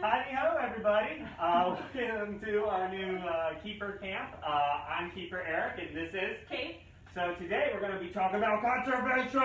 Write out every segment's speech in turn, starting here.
Hi-ho, everybody. Welcome to our new keeper camp. I'm Keeper Eric, and this is Kate. So today we're going to be talking about conservation.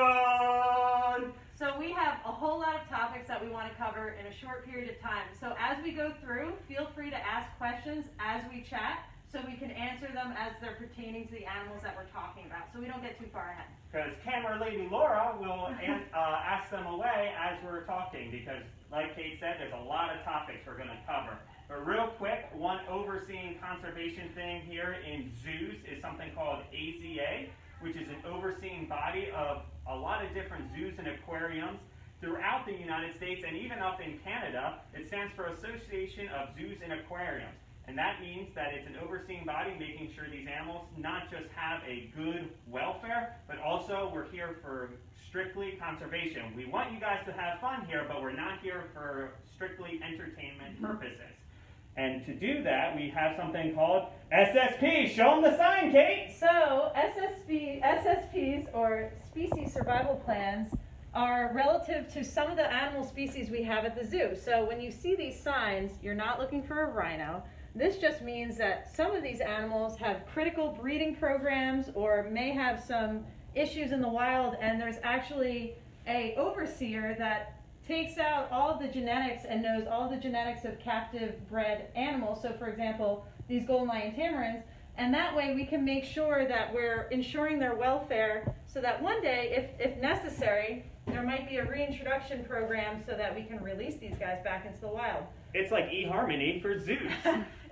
So we have a whole lot of topics that we want to cover in a short period of time. So as we go through, feel free to ask questions as we chat, so we can answer them as they're pertaining to the animals that we're talking about, so we don't get too far ahead. Because camera lady Laura will ask them away as we're talking, because like Kate said, there's a lot of topics we're going to cover. But real quick, one overseeing conservation thing here in zoos is something called AZA, which is an overseeing body of a lot of different zoos and aquariums throughout the United States and even up in Canada. It stands for Association of Zoos and Aquariums. And that means that it's an overseeing body making sure these animals not just have a good welfare, but also we're here for strictly conservation. We want you guys to have fun here, but we're not here for strictly entertainment purposes. And to do that, we have something called SSP. Show them the sign, Kate. So SSPs, or species survival plans, are relative to some of the animal species we have at the zoo. So when you see these signs, you're not looking for a rhino. This just means that some of these animals have critical breeding programs or may have some issues in the wild, and there's actually an overseer that takes out all of the genetics and knows all the genetics of captive bred animals. So for example, these golden lion tamarins, and that way we can make sure that we're ensuring their welfare so that one day, if necessary, there might be a reintroduction program so that we can release these guys back into the wild. It's like eHarmony for zoos.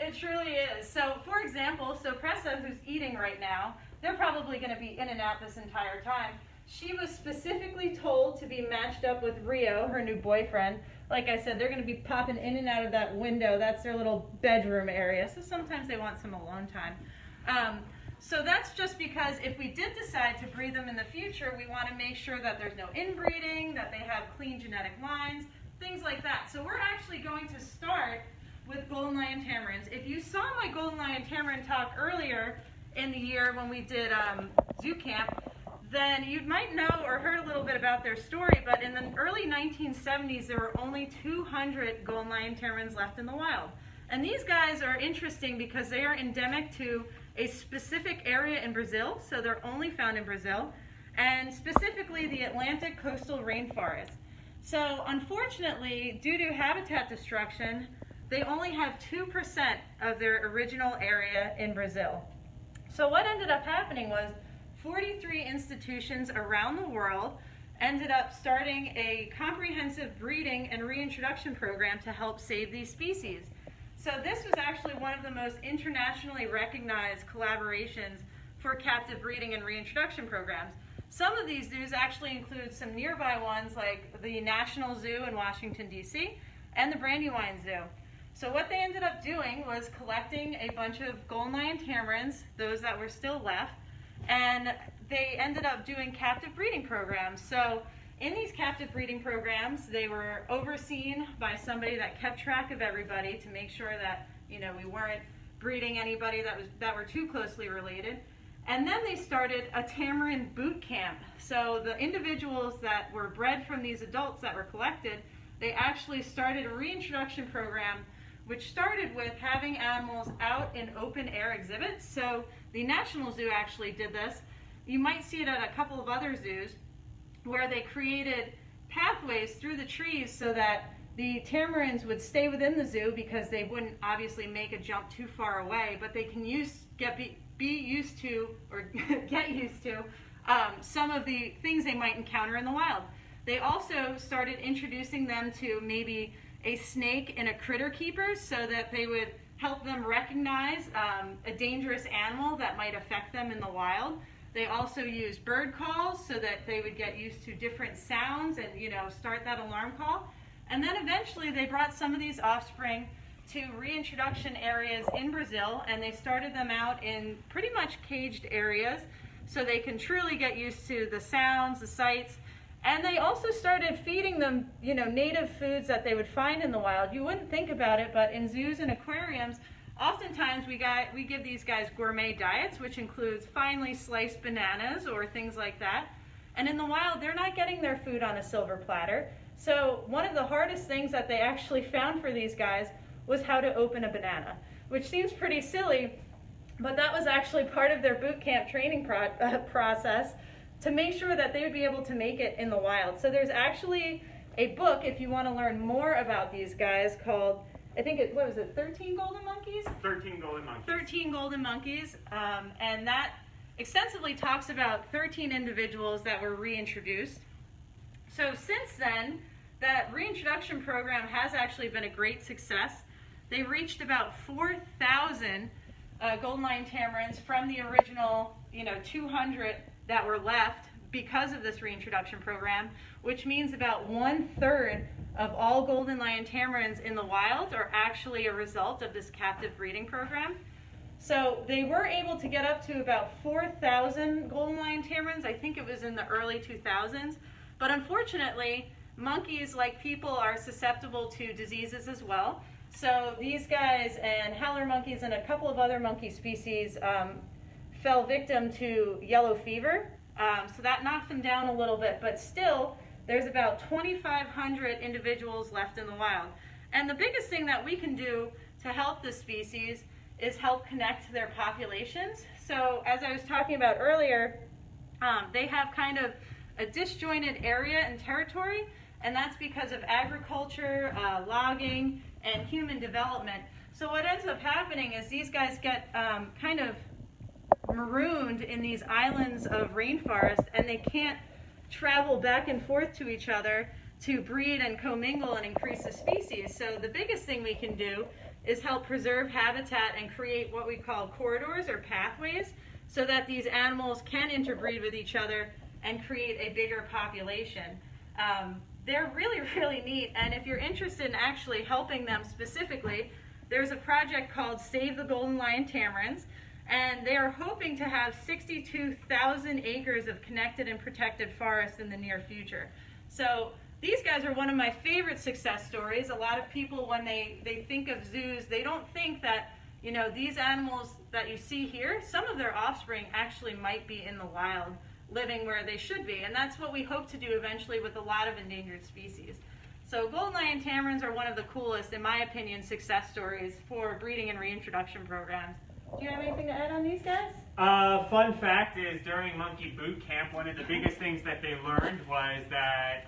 It truly is. So for example, Pressa, who's eating right now, they're probably going to be in and out this entire time. She was specifically told to be matched up with Rio, her new boyfriend. Like I said, they're going to be popping in and out of that window. That's their little bedroom area. So sometimes they want some alone time. So that's just because if we did decide to breed them in the future, we want to make sure that there's no inbreeding, that they have clean genetic lines, things like that. So we're actually going to start with golden lion tamarins. If you saw my golden lion tamarin talk earlier in the year when we did zoo camp, then you might know or heard a little bit about their story, but in the early 1970s, there were only 200 golden lion tamarins left in the wild. And these guys are interesting because they are endemic to a specific area in Brazil, so they're only found in Brazil, and specifically the Atlantic coastal rainforest. So unfortunately, due to habitat destruction, they only have 2% of their original area in Brazil. So what ended up happening was 43 institutions around the world ended up starting a comprehensive breeding and reintroduction program to help save these species. So this was actually one of the most internationally recognized collaborations for captive breeding and reintroduction programs. Some of these zoos actually include some nearby ones like the National Zoo in Washington, D.C. and the Brandywine Zoo. So what they ended up doing was collecting a bunch of golden lion tamarins, those that were still left, and they ended up doing captive breeding programs. So in these captive breeding programs, they were overseen by somebody that kept track of everybody to make sure that, you know, we weren't breeding anybody that were too closely related. And then they started a tamarin boot camp. So the individuals that were bred from these adults that were collected, they actually started a reintroduction program, which started with having animals out in open air exhibits. So the National Zoo actually did this. You might see it at a couple of other zoos where they created pathways through the trees so that the tamarins would stay within the zoo because they wouldn't obviously make a jump too far away, but they can get used to some of the things they might encounter in the wild. They also started introducing them to maybe a snake and a critter keeper so that they would help them recognize a dangerous animal that might affect them in the wild. They also used bird calls so that they would get used to different sounds and, you know, start that alarm call. And then eventually they brought some of these offspring to reintroduction areas in Brazil, and they started them out in pretty much caged areas so they can truly get used to the sounds, the sights. And they also started feeding them, you know, native foods that they would find in the wild. You wouldn't think about it, but in zoos and aquariums, oftentimes we give these guys gourmet diets, which includes finely sliced bananas or things like that. And in the wild, they're not getting their food on a silver platter. So one of the hardest things that they actually found for these guys was how to open a banana, which seems pretty silly, but that was actually part of their boot camp training process to make sure that they would be able to make it in the wild. So there's actually a book, if you want to learn more about these guys, called, I think it, what was it, 13 Golden Monkeys? 13 Golden Monkeys. 13 Golden Monkeys, and that extensively talks about 13 individuals that were reintroduced. So since then, that reintroduction program has actually been a great success. They reached about 4,000 golden lion tamarins from the original, 200 that were left because of this reintroduction program, which means about 1/3 of all golden lion tamarins in the wild are actually a result of this captive breeding program. So they were able to get up to about 4,000 golden lion tamarins. I think it was in the early 2000s. But unfortunately, monkeys, like people, are susceptible to diseases as well. So these guys and howler monkeys and a couple of other monkey species fell victim to yellow fever. So that knocked them down a little bit, but still, there's about 2,500 individuals left in the wild. And the biggest thing that we can do to help this species is help connect their populations. So as I was talking about earlier, they have kind of a disjointed area and territory, and that's because of agriculture, logging, and human development. So what ends up happening is these guys get kind of marooned in these islands of rainforest, and they can't travel back and forth to each other to breed and commingle and increase the species. So the biggest thing we can do is help preserve habitat and create what we call corridors or pathways so that these animals can interbreed with each other and create a bigger population. They're really, really neat, and if you're interested in actually helping them specifically, there's a project called Save the Golden Lion Tamarins, and they are hoping to have 62,000 acres of connected and protected forest in the near future. So these guys are one of my favorite success stories. A lot of people, when they think of zoos, they don't think that, these animals that you see here, some of their offspring actually might be in the wild, living where they should be, and that's what we hope to do eventually with a lot of endangered species. So golden lion tamarins are one of the coolest, in my opinion, success stories for breeding and reintroduction programs. Do you have anything to add on these guys? Fun fact is during monkey boot camp, one of the biggest things that they learned was that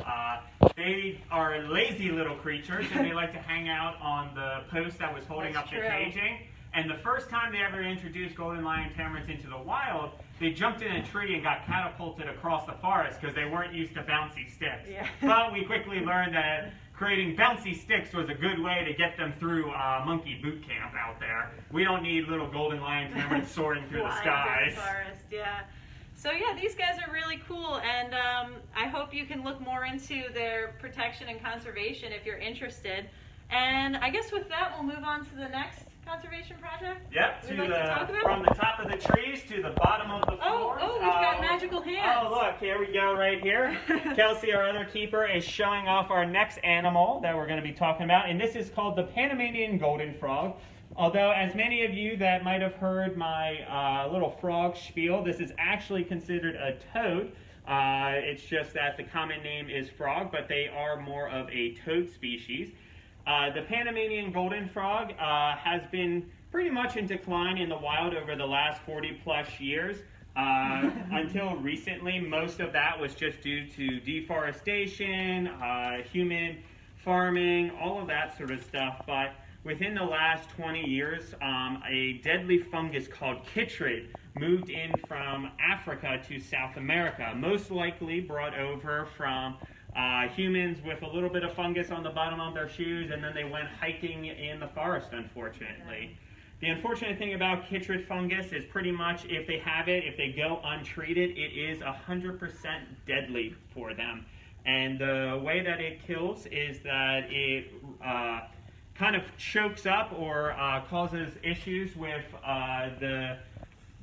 they are lazy little creatures and they like to hang out on the post that was holding up the caging. And the first time they ever introduced golden lion tamarins into the wild, they jumped in a tree and got catapulted across the forest because they weren't used to bouncy sticks. Yeah. But we quickly learned that creating bouncy sticks was a good way to get them through monkey boot camp out there. We don't need little golden lion tamarins soaring through the skies. Forest, yeah. So yeah, these guys are really cool, and I hope you can look more into their protection and conservation if you're interested. And I guess with that, we'll move on to the next conservation project? Yep, from the top of the trees to the bottom of the floor. Oh, we've got magical hands. Oh, look, here we go right here. Kelsey, our other keeper, is showing off our next animal that we're going to be talking about, and this is called the Panamanian golden frog. Although, as many of you that might have heard my little frog spiel, this is actually considered a toad. It's just that the common name is frog, but they are more of a toad species. The Panamanian golden frog has been pretty much in decline in the wild over the last 40 plus years. Until recently, most of that was just due to deforestation, human farming, all of that sort of stuff. But within the last 20 years, a deadly fungus called Kitteridge moved in from Africa to South America, most likely brought over from humans with a little bit of fungus on the bottom of their shoes, and then they went hiking in the forest, unfortunately. The unfortunate thing about Kitteridge fungus is pretty much if they have it, if they go untreated, it is 100% deadly for them. And the way that it kills is that it kind of chokes up or causes issues with the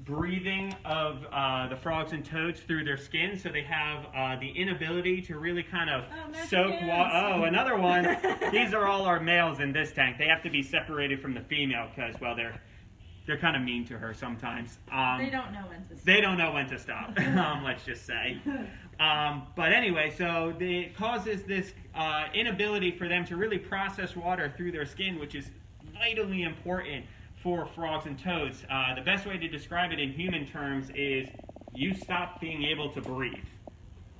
breathing of the frogs and toads through their skin, so they have the inability to really kind of soak water. Oh, another one. These are all our males in this tank. They have to be separated from the female because, well, they're they're kind of mean to her sometimes. They don't know when to stop. They don't know when to stop, let's just say. But anyway, so it causes this inability for them to really process water through their skin, which is vitally important for frogs and toads. The best way to describe it in human terms is you stop being able to breathe.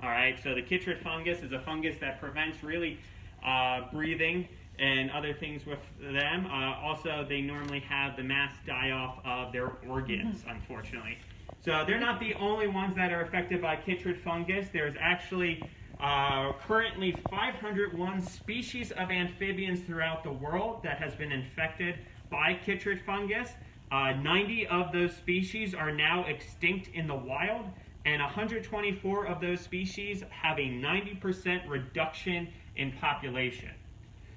All right, so the Kitteridge fungus is a fungus that prevents really breathing and other things with them. Also, they normally have the mass die-off of their organs, unfortunately. So they're not the only ones that are affected by Kitteridge fungus. There's actually currently 501 species of amphibians throughout the world that has been infected by Kitteridge fungus. 90 of those species are now extinct in the wild, and 124 of those species have a 90% reduction in population.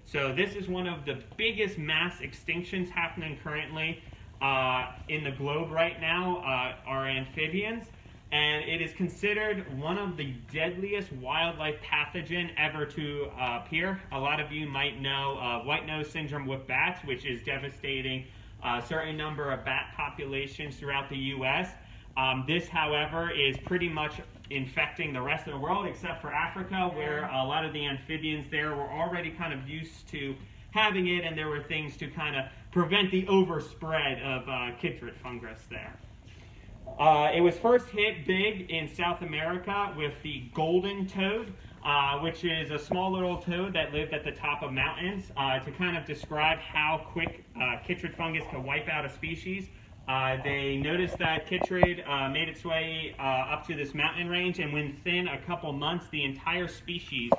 So this is one of the biggest mass extinctions happening currently in the globe right now, are amphibians, and it is considered one of the deadliest wildlife pathogen ever to appear. A lot of you might know white nose syndrome with bats, which is devastating a certain number of bat populations throughout the U.S. This, however, is pretty much infecting the rest of the world except for Africa, where a lot of the amphibians there were already kind of used to having it, and there were things to kind of prevent the overspread of Kitteridge fungus there. It was first hit big in South America with the golden toad, which is a small little toad that lived at the top of mountains. To kind of describe how quick Kitteridge fungus can wipe out a species, they noticed that Kitteridge made its way up to this mountain range, and within a couple months, the entire species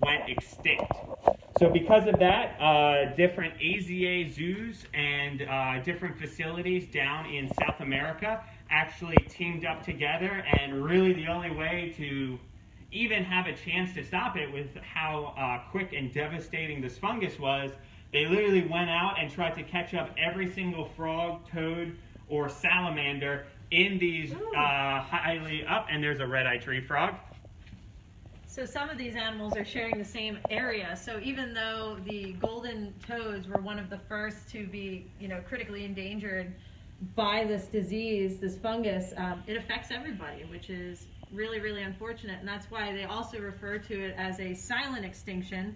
went extinct. So because of that, different AZA zoos and different facilities down in South America actually teamed up together, and really the only way to even have a chance to stop it with how quick and devastating this fungus was, they literally went out and tried to catch up every single frog, toad, or salamander in these highly up, and there's a red-eyed tree frog. So some of these animals are sharing the same area. So even though the golden toads were one of the first to be, critically endangered by this disease, this fungus, it affects everybody, which is really, really unfortunate. And that's why they also refer to it as a silent extinction,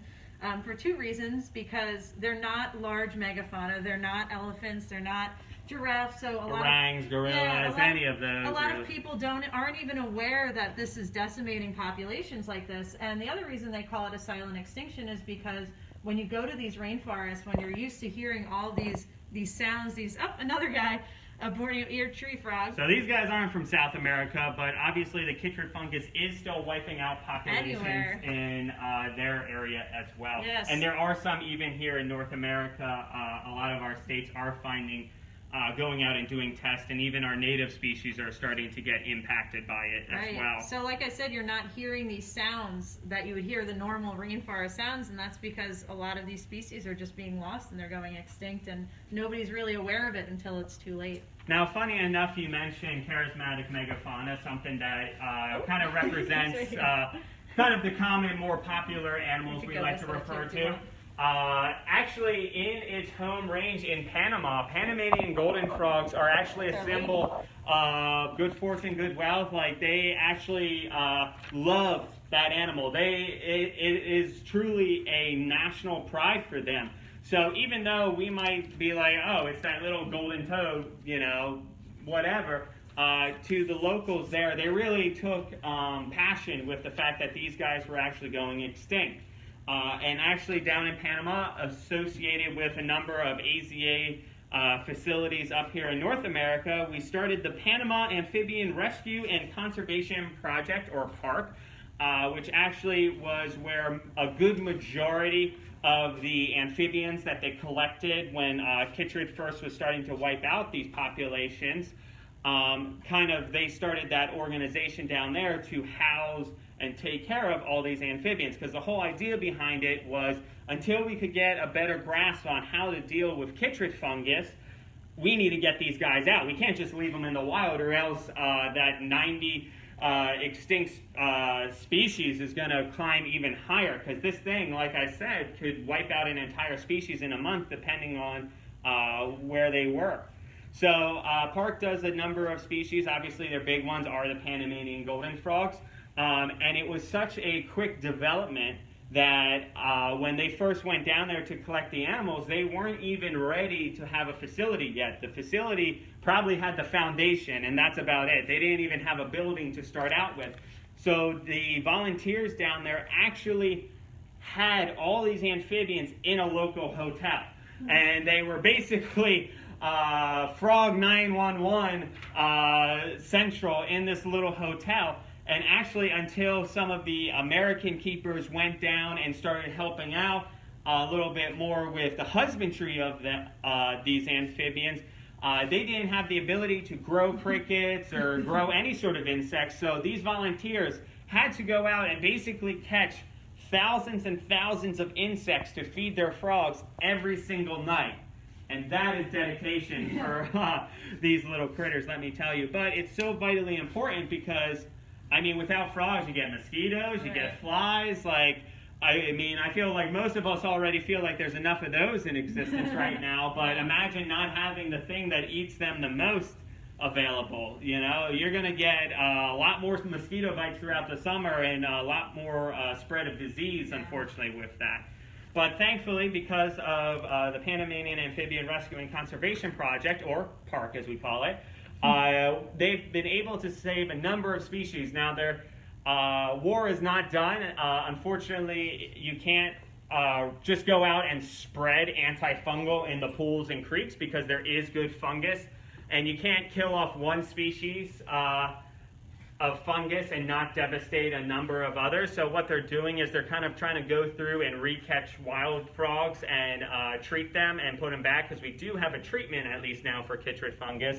for two reasons. Because they're not large megafauna, they're not elephants, they're not giraffes, so orangs, gorillas, any of those. A lot of people aren't even aware that this is decimating populations like this. And the other reason they call it a silent extinction is because when you go to these rainforests, when you're used to hearing all these sounds, another guy, a Borneo-eared tree frog. So these guys aren't from South America, but obviously the Kitteridge fungus is still wiping out populations in their area as well. Yes. And there are some even here in North America. A lot of our states are finding going out and doing tests, and even our native species are starting to get impacted by it as well. So like I said, you're not hearing these sounds that you would hear, the normal rainforest sounds, and that's because a lot of these species are just being lost and they're going extinct, and nobody's really aware of it until it's too late. Now, funny enough, you mentioned charismatic megafauna, something that kind of represents kind of the common, more popular animals we like to refer to. Actually, in its home range in Panama, Panamanian golden frogs are actually a symbol of good fortune, good wealth. Like, they actually love that animal. It is truly a national pride for them. So even though we might be like, oh, it's that little golden toad, whatever, to the locals there, they really took passion with the fact that these guys were actually going extinct. And actually down in Panama, associated with a number of AZA facilities up here in North America, we started the Panama Amphibian Rescue and Conservation Project, or PARC, which actually was where a good majority of the amphibians that they collected when Kitteridge first was starting to wipe out these populations, they started that organization down there to house and take care of all these amphibians, because the whole idea behind it was, until we could get a better grasp on how to deal with Kitteridge fungus, we need to get these guys out. We can't just leave them in the wild, or else that 90 extinct species is going to climb even higher, because this thing, like I said, could wipe out an entire species in a month, depending on where they were. So Park does a number of species. Obviously, their big ones are the Panamanian golden frogs. And it was such a quick development that when they first went down there to collect the animals, they weren't even ready to have a facility yet. The facility probably had the foundation, and that's about it. They didn't even have a building to start out with. So the volunteers down there actually had all these amphibians in a local hotel. And they were basically Frog 911 central in this little hotel. And actually, until some of the American keepers went down and started helping out a little bit more with the husbandry of these amphibians, they didn't have the ability to grow crickets or grow any sort of insects. So these volunteers had to go out and basically catch thousands and thousands of insects to feed their frogs every single night. And that is dedication for these little critters, let me tell you. But it's so vitally important because, I mean, without frogs, you get mosquitoes, you get flies. Like, I mean, I feel like most of us already feel like there's enough of those in existence right now. But imagine not having the thing that eats them the most available. You know, you're going to get a lot more mosquito bites throughout the summer and a lot more spread of disease, unfortunately, with that. But thankfully, because of the Panamanian Amphibian Rescue and Conservation Project, or PARC as we call it, they've been able to save a number of species. Now, their war is not done. Unfortunately, you can't just go out and spread antifungal in the pools and creeks because there is good fungus. And you can't kill off one species of fungus and not devastate a number of others. So what they're doing is they're kind of trying to go through and re-catch wild frogs and treat them and put them back, because we do have a treatment at least now for Kitteridge fungus.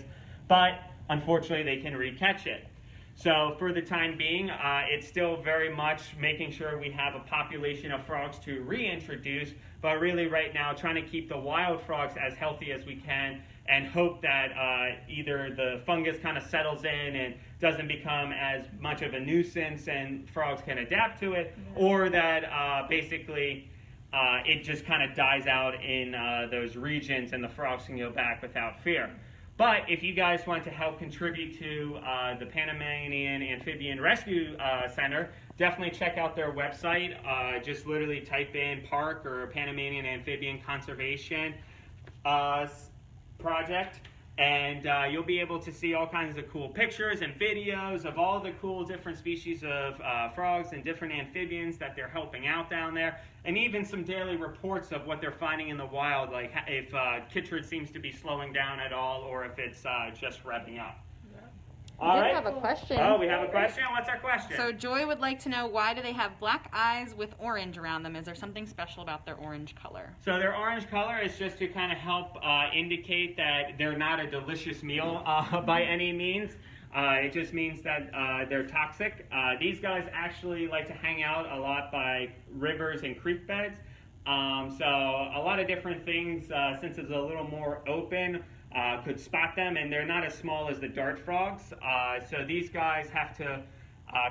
But unfortunately, they can re-catch it. So for the time being, it's still very much making sure we have a population of frogs to reintroduce, but really right now trying to keep the wild frogs as healthy as we can and hope that either the fungus kind of settles in and doesn't become as much of a nuisance and frogs can adapt to it, or that basically it just kind of dies out in those regions and the frogs can go back without fear. But if you guys want to help contribute to the Panamanian Amphibian Rescue Center, definitely check out their website. Just literally type in PARC or Panamanian Amphibian Conservation Project, and you'll be able to see all kinds of cool pictures and videos of all the cool different species of frogs and different amphibians that they're helping out down there, and even some daily reports of what they're finding in the wild, like if Kitteridge seems to be slowing down at all or if it's just revving up. All right. We have a question. Oh, we have a question? What's our question? So Joy would like to know, why do they have black eyes with orange around them? Is there something special about their orange color? So their orange color is just to kind of help indicate that they're not a delicious meal by any means. It just means that they're toxic. These guys actually like to hang out a lot by rivers and creek beds. So a lot of different things, since it's a little more open, could spot them, and they're not as small as the dart frogs. So these guys have to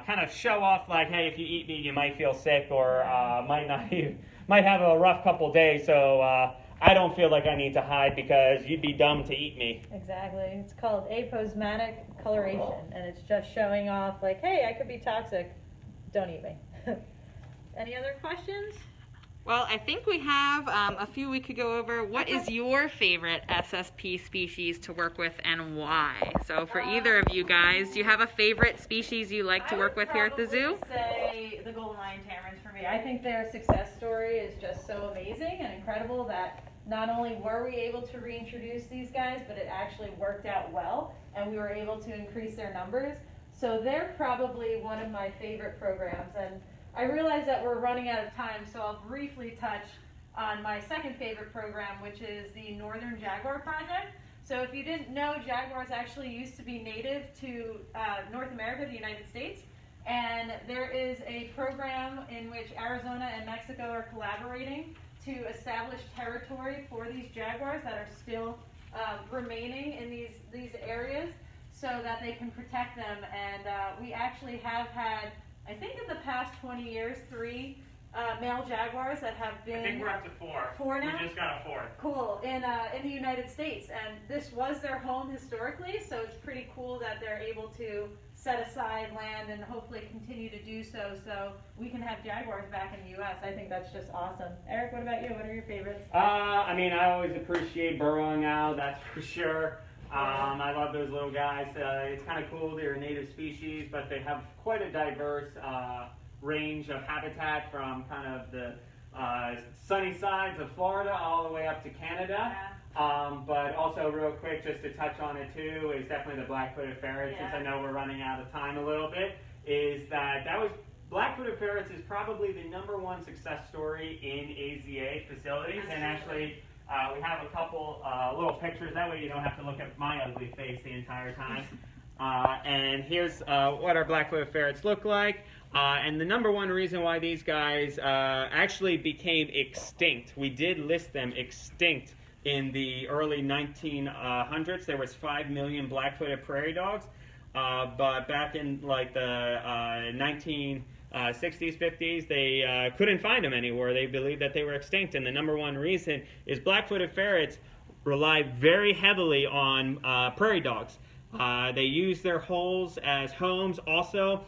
kind of show off, like, hey, if you eat me, you might feel sick, or might have a rough couple days. So I don't feel like I need to hide because you'd be dumb to eat me. Exactly. It's called aposematic coloration, and it's just showing off, like, hey, I could be toxic. Don't eat me. Any other questions? Well, I think we have a few we could go over. What is your favorite SSP species to work with and why? So for either of you guys, do you have a favorite species you like to work with here at the zoo? I would say the golden lion tamarins for me. I think their success story is just so amazing and incredible that not only were we able to reintroduce these guys, but it actually worked out well, and we were able to increase their numbers. So they're probably one of my favorite programs. And I realize that we're running out of time, so I'll briefly touch on my second favorite program, which is the Northern Jaguar Project. So if you didn't know, jaguars actually used to be native to North America, the United States. And there is a program in which Arizona and Mexico are collaborating to establish territory for these jaguars that are still remaining in these areas so that they can protect them. And we actually have had, I think in the past 20 years, 3 male jaguars that have been. I think we're up to 4. 4 now? We just got a 4th. Cool, in the United States, and this was their home historically, so it's pretty cool that they're able to set aside land and hopefully continue to do so we can have jaguars back in the U.S. I think that's just awesome. Eric, what about you? What are your favorites? I mean, I always appreciate burrowing owl, that's for sure. I love those little guys. It's kind of cool. They're a native species, but they have quite a diverse range of habitat from kind of the sunny sides of Florida all the way up to Canada. Yeah. But also real quick, just to touch on it too, is definitely the black-footed ferret, Yeah. since I know we're running out of time a little bit, is that was black-footed ferrets is probably the #1 success story in AZA facilities. Absolutely. And actually we have a couple little pictures, that way you don't have to look at my ugly face the entire time. And here's what our black-footed ferrets look like. And the #1 reason why these guys actually became extinct, we did list them extinct in the early 1900s. There was 5 million black-footed prairie dogs, but back in like the 1960s, 50s, they couldn't find them anywhere. They believed that they were extinct, and the #1 reason is black-footed ferrets rely very heavily on prairie dogs. They use their holes as homes. Also,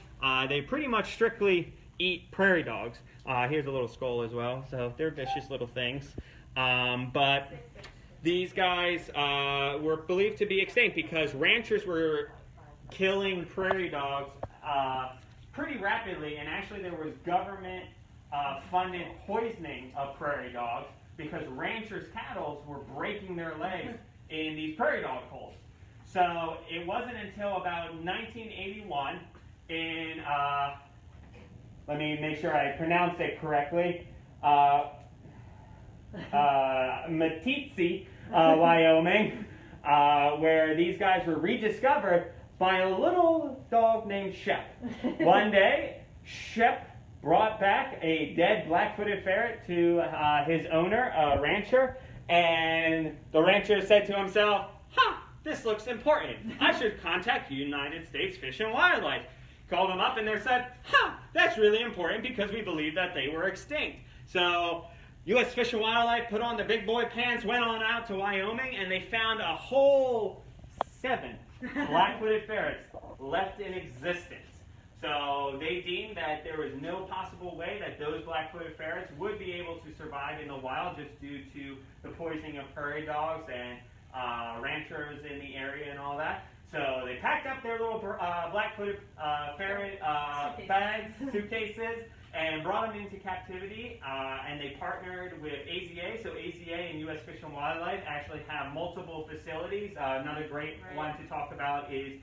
they pretty much strictly eat prairie dogs. Here's a little skull as well, so they're vicious little things. But these guys were believed to be extinct because ranchers were killing prairie dogs pretty rapidly, and actually there was government funded poisoning of prairie dogs because ranchers' cattle were breaking their legs in these prairie dog holes. So it wasn't until about 1981 in, let me make sure I pronounce it correctly, Meeteetse, Wyoming, where these guys were rediscovered by a little dog named Shep. One day, Shep brought back a dead black-footed ferret to his owner, a rancher, and the rancher said to himself, this looks important. I should contact United States Fish and Wildlife. Called them up and they said, that's really important because we believe that they were extinct. So U.S. Fish and Wildlife put on the big boy pants, went on out to Wyoming, and they found a whole 7 black-footed ferrets left in existence. So they deemed that there was no possible way that those black-footed ferrets would be able to survive in the wild just due to the poisoning of prairie dogs and ranchers in the area and all that. So they packed up their little black-footed ferret bags, suitcases, and brought them into captivity, and they partnered with AZA. So AZA and U.S. Fish and Wildlife actually have multiple facilities. Another great one to talk about is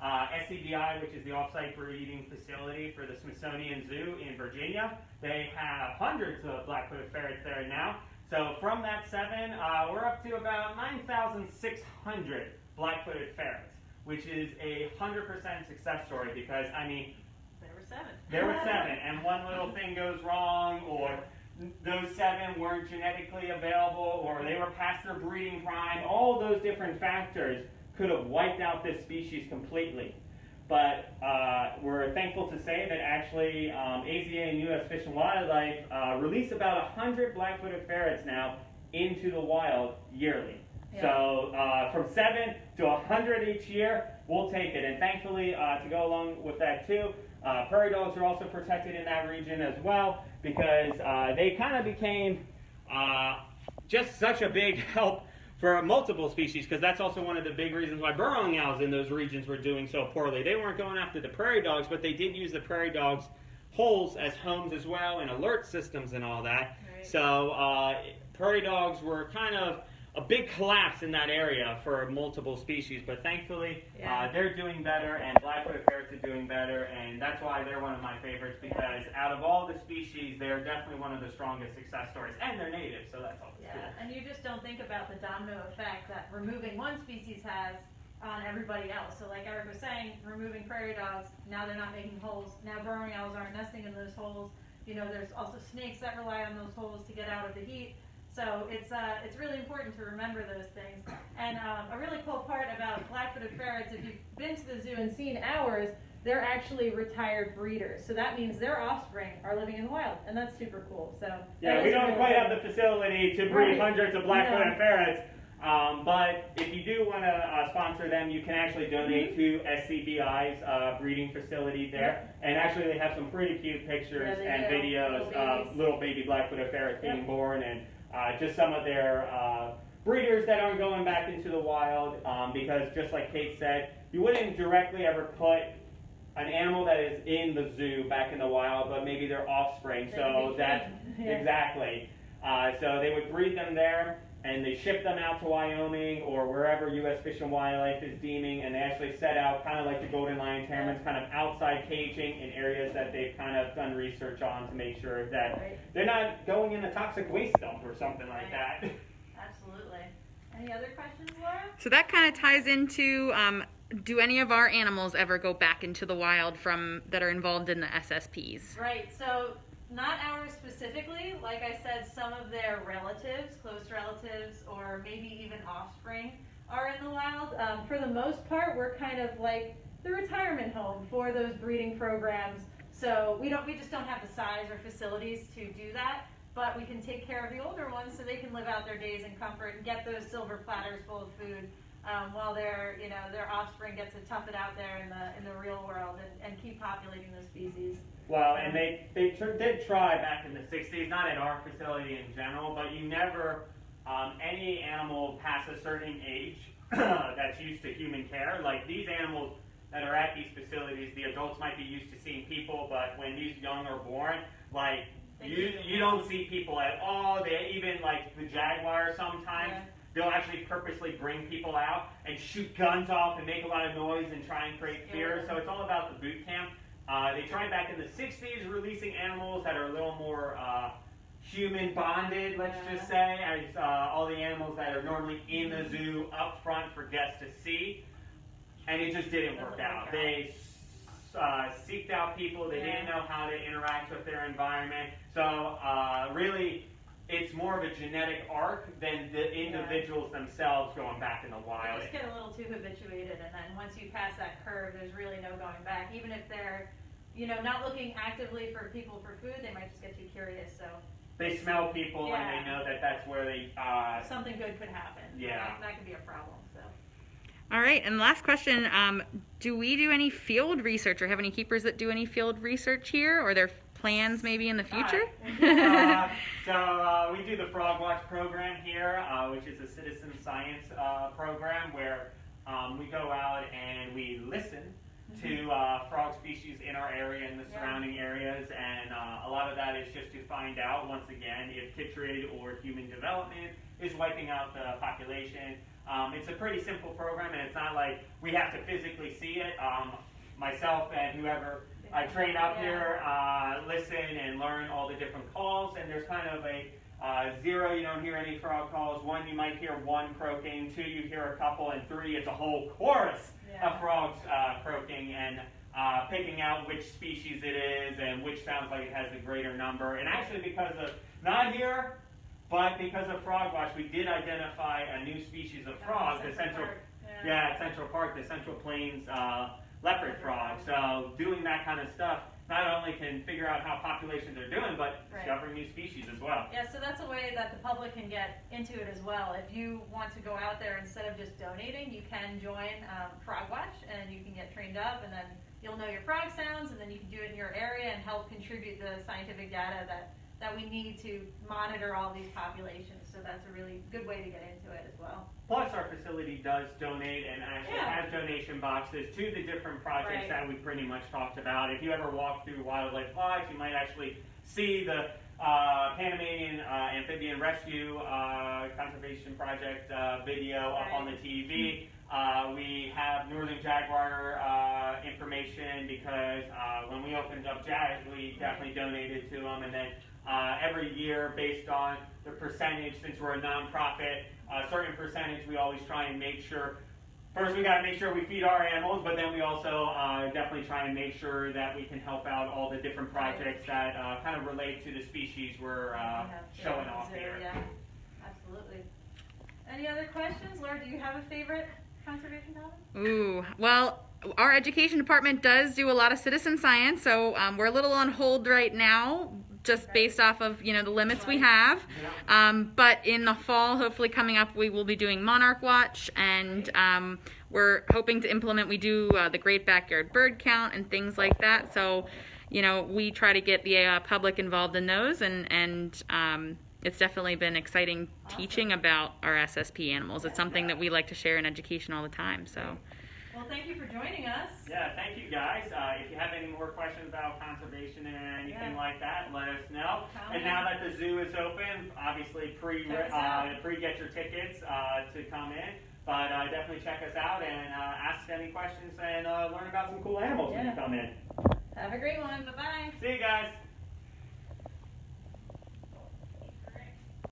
SCBI, which is the off-site breeding facility for the Smithsonian Zoo in Virginia. They have hundreds of black-footed ferrets there now. So from that 7, we're up to about 9,600 black-footed ferrets, which is a 100% success story because, I mean, there were 7, and one little thing goes wrong, or those 7 weren't genetically available, or they were past their breeding prime. All those different factors could have wiped out this species completely. But we're thankful to say that actually AZA and U.S. Fish and Wildlife release about 100 black-footed ferrets now into the wild yearly. Yeah. So from 7 to 100 each year, we'll take it. And thankfully, to go along with that too, prairie dogs are also protected in that region as well because they kind of became just such a big help for multiple species, because that's also one of the big reasons why burrowing owls in those regions were doing so poorly. They weren't going after the prairie dogs, but they did use the prairie dogs' holes as homes as well, and alert systems and all that. Right. So prairie dogs were kind of a big collapse in that area for multiple species, but thankfully they're doing better, and black-footed ferrets are doing better, and that's why they're one of my favorites, because out of all the species, they're definitely one of the strongest success stories, and they're native, so that's always cool. And you just don't think about the domino effect that removing one species has on everybody else. So like Eric was saying, removing prairie dogs, now they're not making holes, now burrowing owls aren't nesting in those holes. You know, there's also snakes that rely on those holes to get out of the heat. So it's really important to remember those things. And a really cool part about black-footed ferrets, if you've been to the zoo and seen ours, they're actually retired breeders. So that means their offspring are living in the wild, and that's super cool. So yeah, we don't quite have the facility to breed hundreds of black-footed ferrets, but if you do want to sponsor them, you can actually donate to SCBI's breeding facility there. And actually, they have some pretty cute pictures and videos of little baby black-footed ferrets being born, and just some of their breeders that aren't going back into the wild, because just like Kate said, you wouldn't directly ever put an animal that is in the zoo back in the wild, but maybe their offspring. So that exactly. So they would breed them there, and they ship them out to Wyoming or wherever U.S. Fish and Wildlife is deeming, and they actually set out, kind of like the golden lion tamarins, kind of outside caging in areas that they've kind of done research on to make sure that they're not going in a toxic waste dump or something like that. Absolutely. Any other questions, Laura? So that kind of ties into, do any of our animals ever go back into the wild that are involved in the SSPs? Right, so not ours specifically. Like I said, some of their relatives, close relatives, or maybe even offspring are in the wild. For the most part, we're kind of like the retirement home for those breeding programs. So we just don't have the size or facilities to do that, but we can take care of the older ones so they can live out their days in comfort and get those silver platters full of food. While their offspring gets to tough it out there in the real world and keep populating those species. Well, and they did try back in the 60s, not at our facility in general, but you never, any animal past a certain age that's used to human care, like these animals that are at these facilities, the adults might be used to seeing people, but when these young are born, like you don't see people at all. They even, like the Jaguar sometimes, they'll actually purposely bring people out and shoot guns off and make a lot of noise and try and create fear. So it's all about the boot camp. They tried back in the 60s releasing animals that are a little more human bonded, let's just say, as all the animals that are normally in the zoo up front for guests to see. And it just didn't work out. They seeked out people. They didn't know how to interact with their environment. So really, it's more of a genetic arc than the individuals themselves going back in the wild. You just get a little too habituated, and then once you pass that curve, there's really no going back. Even if they're, not looking actively for people for food, they might just get too curious. So they smell people and they know that that's where they something good could happen. Yeah, that could be a problem. So. All right, and last question: do we do any field research, or have any keepers that do any field research here, or their plans maybe in the future? So we do the Frog Watch program here, which is a citizen science program where we go out and we listen to frog species in our area and the surrounding areas, and a lot of that is just to find out, once again, if Kitteridge or human development is wiping out the population. It's a pretty simple program, and it's not like we have to physically see it. Myself and whoever I train up here listen and learn all the different calls, and there's kind of a 0, you don't hear any frog calls. 1, you might hear 1 croaking. 2, you hear a couple, and 3, it's a whole chorus of frogs croaking, and picking out which species it is and which sounds like it has the greater number. And actually, because of, not here, but because of Frog Watch, we did identify a new species of frog, the Central Park, the Central Plains leopard frog. So doing that kind of stuff not only can figure out how populations are doing, but discovering new species as well. Yeah, so that's a way that the public can get into it as well. If you want to go out there instead of just donating, you can join Frog Watch, and you can get trained up, and then you'll know your frog sounds, and then you can do it in your area and help contribute the scientific data that we need to monitor all these populations. So that's a really good way to get into it as well. Plus, our facility does donate and actually has donation boxes to the different projects that we pretty much talked about. If you ever walk through Wildlife Lodge, you might actually see the Panamanian Amphibian Rescue Conservation Project video up on the TV. We have Northern Jaguar information because when we opened up JAGs, we definitely donated to them, and then every year, based on the percentage, since we're a nonprofit, a certain percentage, we always try and make sure, first we got to make sure we feed our animals, but then we also definitely try and make sure that we can help out all the different projects that kind of relate to the species we're showing off here. Yeah, absolutely. Any other questions? Laura, do you have a favorite conservation topics? Ooh, well, our education department does do a lot of citizen science, so we're a little on hold right now, just based off of, you know, the limits we have. But in the fall, hopefully coming up, we will be doing Monarch Watch, and we're hoping to implement, we do the Great Backyard Bird Count and things like that. So, you know, we try to get the public involved in those, and it's definitely been exciting teaching about our SSP animals. It's something that we like to share in education all the time. So. Well, thank you for joining us. Yeah, thank you guys. If you have any more questions about conservation and anything like that, let us know. And now that the zoo is open, obviously pre-get your tickets to come in. But definitely check us out and ask any questions and learn about some cool animals when you come in. Have a great one. Bye-bye. See you guys.